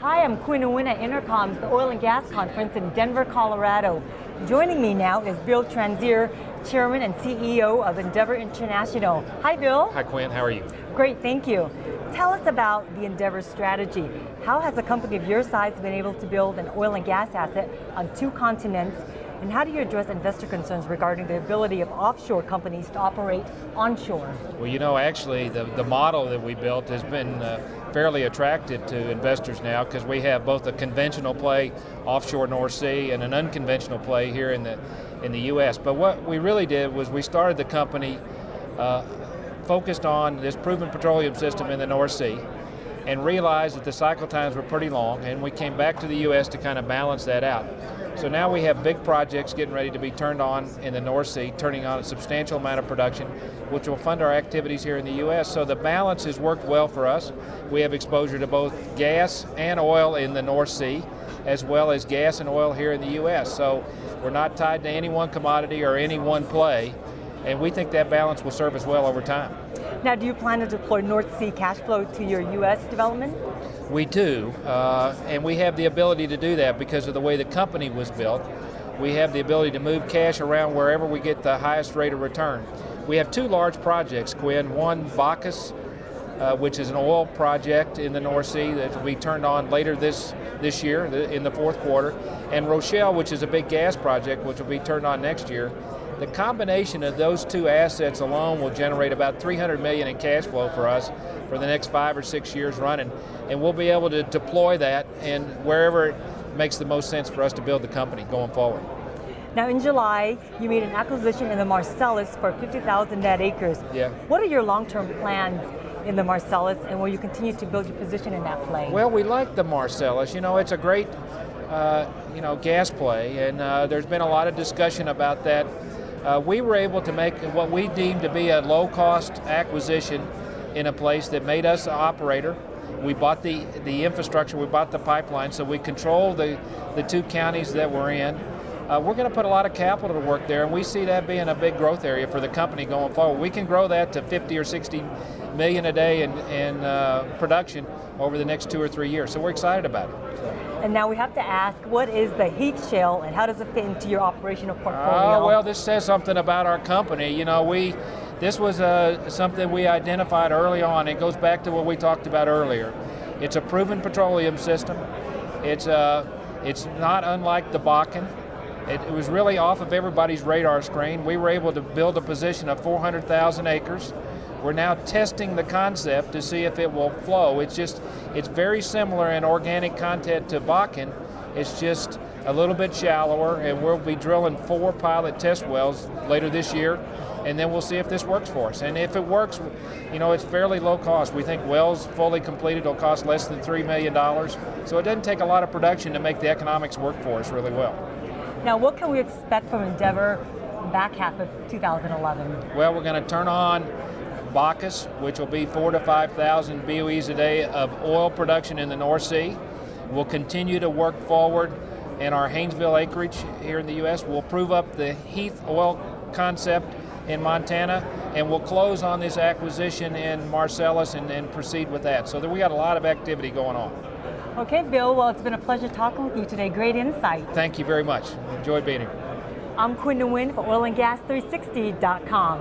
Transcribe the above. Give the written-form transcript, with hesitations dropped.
Hi, I'm Quinn Nguyen at Intercom's, the Oil and Gas Conference in Denver, Colorado. Joining me now is Bill Transier, Chairman and CEO of Endeavour International. Hi, Bill. Hi, Quinn. How are you? Great, thank you. Tell us about the Endeavour strategy. How has a company of your size been able to build an oil and gas asset on two continents? And how do you address investor concerns regarding the ability of offshore companies to operate onshore? Well, you know, actually, the model that we built has been fairly attractive to investors now because we have both a conventional play offshore North Sea and an unconventional play here in the U.S. But what we really did was we started the company focused on this proven petroleum system in the North Sea and realized that the cycle times were pretty long, and we came back to the U.S. to kind of balance that out. So now we have big projects getting ready to be turned on in the North Sea, turning on a substantial amount of production, which will fund our activities here in the U.S. So the balance has worked well for us. We have exposure to both gas and oil in the North Sea, as well as gas and oil here in the U.S. So we're not tied to any one commodity or any one play, and we think that balance will serve us well over time. Now, do you plan to deploy North Sea cash flow to your U.S. development? We do, and we have the ability to do that because of the way the company was built. We have the ability to move cash around wherever we get the highest rate of return. We have two large projects, Quinn. One, Bacchus, which is an oil project in the North Sea that will be turned on later this year, in the fourth quarter, and Rochelle, which is a big gas project, which will be turned on next year. The combination of those two assets alone will generate about $300 million in cash flow for us for the next 5 or 6 years running, and we'll be able to deploy that in wherever it makes the most sense for us to build the company going forward. Now, in July, you made an acquisition in the Marcellus for 50,000 net acres. Yeah. What are your long-term plans in the Marcellus, and will you continue to build your position in that play? Well, we like the Marcellus. You know, it's a great gas play, and there's been a lot of discussion about that. We were able to make what we deemed to be a low-cost acquisition in a place that made us an operator. We bought the infrastructure, we bought the pipeline, so we control the two counties that we're in. We're going to put a lot of capital to work there, and we see that being a big growth area for the company going forward. We can grow that to 50 or 60 million a day in production over the next 2 or 3 years, so we're excited about it. And now we have to ask, what is the Heath Shale, and how does it fit into your operational portfolio? Well, this says something about our company. You know, this was something we identified early on. It goes back to what we talked about earlier. It's a proven petroleum system. It's not unlike the Bakken. It was really off of everybody's radar screen. We were able to build a position of 400,000 acres. We're now testing the concept to see if it will flow. It's very similar in organic content to Bakken. It's just a little bit shallower, and we'll be drilling 4 pilot test wells later this year, and then we'll see if this works for us. And if it works, you know, it's fairly low cost. We think wells fully completed will cost less than $3 million, so it doesn't take a lot of production to make the economics work for us really well. Now, what can we expect from Endeavour back half of 2011? Well, we're going to turn on Bacchus, which will be 4,000 to 5,000 BOEs a day of oil production in the North Sea. We'll continue to work forward in our Haynesville acreage here in the U.S. We'll prove up the Heath oil concept in Montana, and we'll close on this acquisition in Marcellus and proceed with that. So we got a lot of activity going on. Okay, Bill, well, it's been a pleasure talking with you today. Great insight. Thank you very much. Enjoyed being here. I'm Quinn Nguyen for oilandgas360.com.